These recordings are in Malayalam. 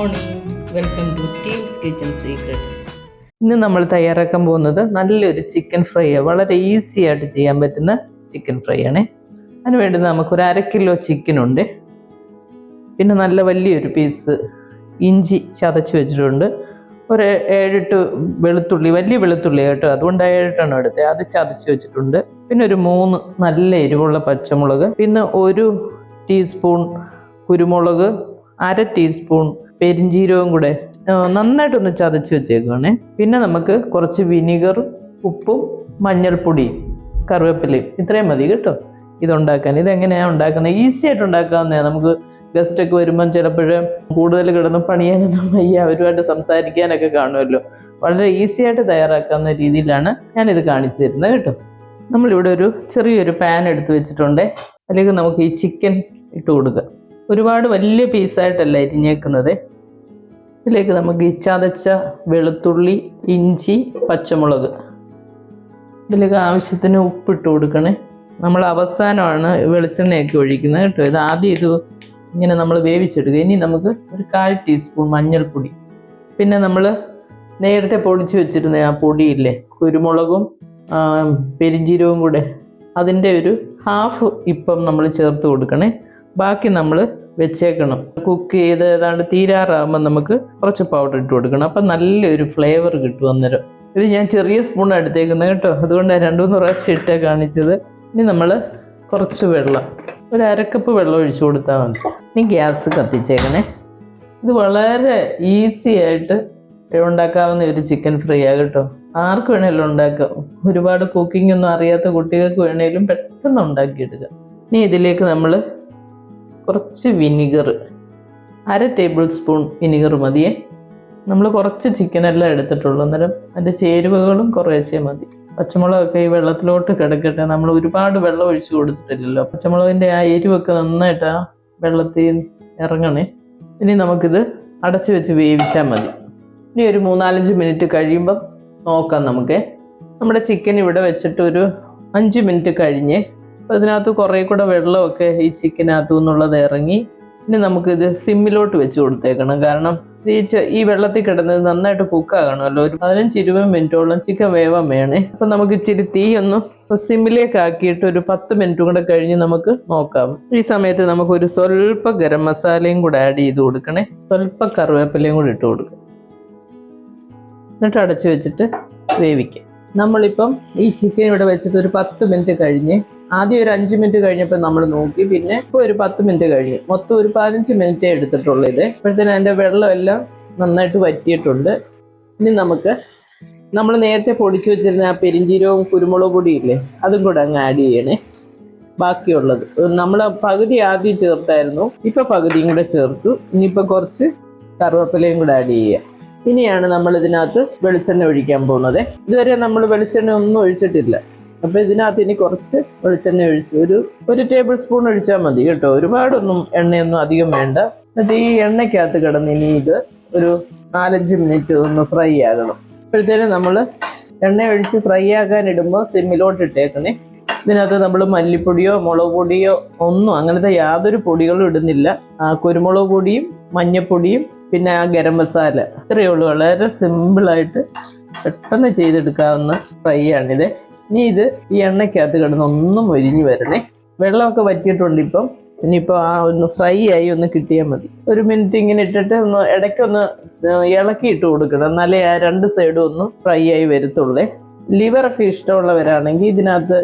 Morning, welcome to teams kitchen secrets. ഇന്ന് നമ്മൾ തയ്യാറാക്കാൻ പോകുന്നത് നല്ലൊരു ചിക്കൻ ഫ്രൈ, വളരെ ഈസി ആയിട്ട് ചെയ്യാൻ പറ്റുന്ന ചിക്കൻ ഫ്രൈ ആണ്. അതിന് വേണ്ടി നമുക്കൊരു 1/2 കിലോ ചിക്കൻ ഉണ്ട്. പിന്നെ നല്ല വലിയൊരു പീസ് ഇഞ്ചി ചതച്ച് വെച്ചിട്ടുണ്ട്. ഒരു 7-8 വെളുത്തുള്ളി, വലിയ വെളുത്തുള്ളി കേട്ടോ, അതുകൊണ്ട് 7-8 എടുത്തത്, അത് ചതച്ച് വെച്ചിട്ടുണ്ട്. പിന്നെ ഒരു 3 നല്ല എരിവുള്ള പച്ചമുളക്, പിന്നെ 1 ടീസ്പൂൺ കുരുമുളക്, 1/2 ടീസ്പൂൺ പെരിഞ്ജീരകവും കൂടെ നന്നായിട്ടൊന്ന് ചതച്ച് വെച്ചേക്കുവാണേ. പിന്നെ നമുക്ക് കുറച്ച് വിനീഗർ, ഉപ്പും മഞ്ഞൾപ്പൊടിയും കറിവേപ്പിലയും, ഇത്രയും മതി കേട്ടോ ഇതുണ്ടാക്കാൻ. ഇതെങ്ങനെയാണ് ഉണ്ടാക്കുന്നത്? ഈസി ആയിട്ട് ഉണ്ടാക്കാവുന്നതാണ്. നമുക്ക് ഗസ്റ്റൊക്കെ വരുമ്പം ചിലപ്പോൾ കൂടുതൽ കിടന്ന് പണിയാനൊന്നും വയ്യ, അവരുമായിട്ട് സംസാരിക്കാനൊക്കെ കാണുമല്ലോ. വളരെ ഈസി ആയിട്ട് തയ്യാറാക്കാവുന്ന രീതിയിലാണ് ഞാനിത് കാണിച്ചു തരുന്നത് കേട്ടോ. നമ്മളിവിടെ ഒരു ചെറിയൊരു പാൻ എടുത്ത് വെച്ചിട്ടുണ്ട്. അതിലേക്ക് നമുക്ക് ഈ ചിക്കൻ ഇട്ട് കൊടുക്കുക. ഒരുപാട് വലിയ പീസായിട്ടല്ല അരിഞ്ഞേക്കുന്നത്. ഇതിലേക്ക് നമുക്ക് ഈ ചതച്ച വെളുത്തുള്ളി, ഇഞ്ചി, പച്ചമുളക്, ഇതിലേക്ക് ആവശ്യത്തിന് ഉപ്പിട്ട് കൊടുക്കണേ. നമ്മൾ അവസാനമാണ് വെളിച്ചെണ്ണയൊക്കെ ഒഴിക്കുന്നത് കേട്ടോ. ഇത് ആദ്യം ഇത് ഇങ്ങനെ നമ്മൾ വേവിച്ചെടുക്കുക. ഇനി നമുക്ക് ഒരു 1/4 ടീസ്പൂൺ മഞ്ഞൾപ്പൊടി, പിന്നെ നമ്മൾ നേരത്തെ പൊടിച്ച് വെച്ചിരുന്ന ആ പൊടിയില്ലേ, കുരുമുളകും പെരിഞ്ജീരകവും കൂടെ, അതിൻ്റെ ഒരു 1/2 ഇപ്പം നമ്മൾ ചേർത്ത് കൊടുക്കണേ. ബാക്കി നമ്മൾ വെച്ചേക്കണം. കുക്ക് ചെയ്ത് ഏതാണ്ട് തീരാറാകുമ്പോൾ നമുക്ക് കുറച്ച് പൗഡർ ഇട്ട് കൊടുക്കണം. അപ്പം നല്ലൊരു ഫ്ലേവർ കിട്ടും അന്നേരം. ഇത് ഞാൻ ചെറിയ സ്പൂൺ എടുത്തേക്കുന്നത് കേട്ടോ, അതുകൊണ്ടാണ് 2-3 പ്രാവശ്യം ഇട്ടേ കാണിച്ചത്. ഇനി നമ്മൾ കുറച്ച് വെള്ളം, ഒരു 1/2 കപ്പ് വെള്ളം ഒഴിച്ചു കൊടുത്താൽ മതി. ഇനി ഗ്യാസ് കത്തിച്ചേക്കണേ. ഇത് വളരെ ഈസി ആയിട്ട് ഉണ്ടാക്കാവുന്ന ഒരു ചിക്കൻ ഫ്രൈ ആണ് കേട്ടോ. ആർക്ക് വേണേലും ഉണ്ടാക്കാം. ഒരുപാട് കുക്കിംഗ് ഒന്നും അറിയാത്ത കുട്ടികൾക്ക് വേണേലും പെട്ടെന്ന് ഉണ്ടാക്കിയെടുക്കാം. ഇനി ഇതിലേക്ക് നമ്മൾ കുറച്ച് വിനിഗർ, 1/2 ടേബിൾ സ്പൂൺ വിനിഗർ മതിയേ. നമ്മൾ കുറച്ച് ചിക്കനെല്ലാം എടുത്തിട്ടുള്ളൂ, അന്നേരം അതിൻ്റെ ചേരുവകളും കുറേശ്ശേ മതി. പച്ചമുളകൊക്കെ ഈ വെള്ളത്തിലോട്ട് കിടക്കട്ടെ. നമ്മൾ ഒരുപാട് വെള്ളം ഒഴിച്ച് കൊടുത്തിട്ടില്ലല്ലോ. പച്ചമുളകിൻ്റെ ആ എരിവൊക്കെ നന്നായിട്ട് ആ വെള്ളത്തിൽ ഇറങ്ങണേ. ഇനി നമുക്കിത് അടച്ച് വെച്ച് വേവിച്ചാൽ മതി. ഇനി ഒരു 3-4 മിനിറ്റ് കഴിയുമ്പം നോക്കാം നമുക്ക്. നമ്മുടെ ചിക്കൻ ഇവിടെ വെച്ചിട്ട് ഒരു 5 മിനിറ്റ് കഴിഞ്ഞ്, അപ്പോൾ ഇതിനകത്ത് കുറേ കൂടെ വെള്ളമൊക്കെ ഈ ചിക്കനകത്തു നിന്നുള്ളത് ഇറങ്ങി. ഇനി നമുക്കിത് സിമ്മിലോട്ട് വെച്ച് കൊടുത്തേക്കണം. കാരണം ഈ വെള്ളത്തിൽ കിടന്നത് നന്നായിട്ട് കുക്കാകണമല്ലോ. ഒരു 15-20 മിനിറ്റോളം ചിക്കൻ വേവാൻ വേണേ. അപ്പം നമുക്ക് ഇച്ചിരി തീ ഒന്ന് സിമ്മിലേക്ക് ആക്കിയിട്ട് ഒരു 10 മിനിറ്റ് കൂടെ കഴിഞ്ഞ് നമുക്ക് നോക്കാം. ഈ സമയത്ത് നമുക്കൊരു സ്വല്പം ഗരം മസാലയും കൂടെ ആഡ് ചെയ്ത് കൊടുക്കണേ. സ്വല്പം കറിവേപ്പിലയും കൂടെ ഇട്ട് കൊടുക്കുക. എന്നിട്ട് അടച്ച് വെച്ചിട്ട് വേവിക്കാം. നമ്മളിപ്പം ഈ ചിക്കൻ ഇവിടെ വെച്ചിട്ട് ഒരു 10 മിനിറ്റ് കഴിഞ്ഞ്, ആദ്യം ഒരു 5 മിനിറ്റ് കഴിഞ്ഞപ്പോൾ നമ്മൾ നോക്കി, പിന്നെ ഇപ്പോൾ ഒരു 10 മിനിറ്റ് കഴിഞ്ഞ്, മൊത്തം ഒരു 15 മിനിറ്റേ എടുത്തിട്ടുള്ളൂ ഇത്. ഇപ്പോഴത്തേനും അതിൻ്റെ വെള്ളമെല്ലാം നന്നായിട്ട് വറ്റിയിട്ടുണ്ട്. ഇനി നമുക്ക് നമ്മൾ നേരത്തെ പൊടിച്ചു വെച്ചിരുന്ന ആ പെരിഞ്ജീരകവും കുരുമുളക് പൊടിയില്ലേ, അതും കൂടെ അങ്ങ് ആഡ് ചെയ്യണേ. ബാക്കിയുള്ളത് നമ്മൾ പകുതി ആദ്യം ചേർത്തായിരുന്നു, ഇപ്പം പകുതിയും കൂടെ ചേർത്തു. ഇനിയിപ്പോൾ കുറച്ച് കറിവേപ്പിലയും കൂടെ ആഡ് ചെയ്യുക. ഇനിയാണ് നമ്മൾ ഇതിനകത്ത് വെളിച്ചെണ്ണ ഒഴിക്കാൻ പോകുന്നത്. ഇതുവരെ നമ്മൾ വെളിച്ചെണ്ണ ഒന്നും ഒഴിച്ചിട്ടില്ല. അപ്പോൾ ഇതിനകത്ത് ഇനി കുറച്ച് വെളിച്ചെണ്ണ ഒഴിച്ച് ഒരു ടേബിൾ സ്പൂൺ ഒഴിച്ചാൽ മതി കേട്ടോ. ഒരുപാടൊന്നും എണ്ണയൊന്നും അധികം വേണ്ട. എന്നിട്ട് ഈ എണ്ണയ്ക്കകത്ത് കിടന്ന് ഇനി ഇത് ഒരു 4-5 മിനിറ്റ് ഒന്ന് ഫ്രൈ ആകണം. അപ്പോഴത്തേനും നമ്മൾ എണ്ണ ഒഴിച്ച് ഫ്രൈ ആക്കാൻ ഇടുമ്പോൾ സിമ്മിലോട്ട് ഇട്ടേക്കണേ. ഇതിനകത്ത് നമ്മൾ മല്ലിപ്പൊടിയോ മുളക് പൊടിയോ ഒന്നും അങ്ങനത്തെ യാതൊരു പൊടികളും ഇടുന്നില്ല. കുരുമുളക് പൊടിയും മഞ്ഞൾപ്പൊടിയും പിന്നെ ആ ഗരം മസാല, ഇത്രയേ ഉള്ളൂ. വളരെ സിമ്പിളായിട്ട് പെട്ടെന്ന് ചെയ്തെടുക്കാവുന്ന ഫ്രൈ ആണിത്. ഇനി ഇത് ഈ എണ്ണയ്ക്കകത്ത് കിടന്ന് ഒന്നും മൊരിഞ്ഞ് വരണേ. വെള്ളമൊക്കെ വറ്റിയിട്ടുണ്ട് ഇപ്പം. ഇനിയിപ്പോൾ ആ ഒന്ന് ഫ്രൈ ആയി ഒന്ന് കിട്ടിയാൽ മതി. 1 മിനിറ്റ് ഇങ്ങനെ ഇട്ടിട്ട് ഒന്ന് ഇടയ്ക്കൊന്ന് ഇളക്കി ഇട്ട് കൊടുക്കണം, എന്നാലേ ആ 2 സൈഡും ഒന്ന് ഫ്രൈ ആയി വരത്തുള്ളേ. ലിവറൊക്കെ ഇഷ്ടമുള്ളവരാണെങ്കിൽ ഇതിനകത്ത്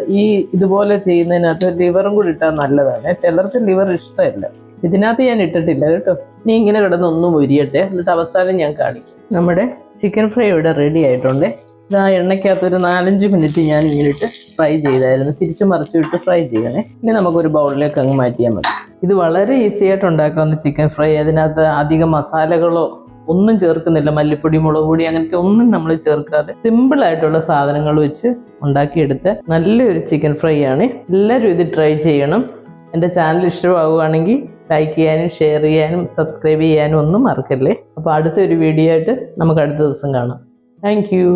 ഇതുപോലെ ചെയ്യുന്നതിനകത്ത് ലിവറും കൂടി ഇട്ടാൽ നല്ലതാണ്. ചിലർക്ക് ലിവർ ഇഷ്ടമല്ല. ഇതിനകത്ത് ഞാൻ ഇട്ടിട്ടില്ല കേട്ടോ. ഇനി ഇങ്ങനെ കിടന്ന് ഒന്നും മൊരിയട്ടെ, എന്നിട്ട് അവസാനം ഞാൻ കാണിക്കും. നമ്മുടെ ചിക്കൻ ഫ്രൈ ഇവിടെ റെഡി ആയിട്ടുണ്ട്. ഇത് ആ എണ്ണയ്ക്കകത്ത് ഒരു 4-5 മിനിറ്റ് ഞാൻ ഇങ്ങനെ ഇട്ട് ഫ്രൈ ചെയ്തായിരുന്നു. തിരിച്ച് മറിച്ച് വിട്ട് ഫ്രൈ ചെയ്യണേ. ഇനി നമുക്കൊരു ബൗളിലേക്ക് അങ്ങ് മാറ്റിയാൽ മതി. ഇത് വളരെ ഈസി ആയിട്ട് ഉണ്ടാക്കാവുന്ന ചിക്കൻ ഫ്രൈ. അതിനകത്ത് അധികം മസാലകളോ ഒന്നും ചേർക്കുന്നില്ല. മല്ലിപ്പൊടി, മുളക് പൊടി അങ്ങനത്തെ ഒന്നും നമ്മൾ ചേർക്കാതെ സിമ്പിളായിട്ടുള്ള സാധനങ്ങൾ വെച്ച് ഉണ്ടാക്കിയെടുത്ത നല്ലൊരു ചിക്കൻ ഫ്രൈ ആണ്. എല്ലാവരും ഇത് ട്രൈ ചെയ്യണം. എൻ്റെ ചാനൽ ഇഷ്ടമാവുകയാണെങ്കിൽ ലൈക്ക് ചെയ്യാനും ഷെയർ ചെയ്യാനും സബ്സ്ക്രൈബ് ചെയ്യാനും ഒന്നും മറക്കല്ലേ. അപ്പോൾ അടുത്തൊരു വീഡിയോ ആയിട്ട് നമുക്ക് അടുത്ത ദിവസം കാണാം. Thank you.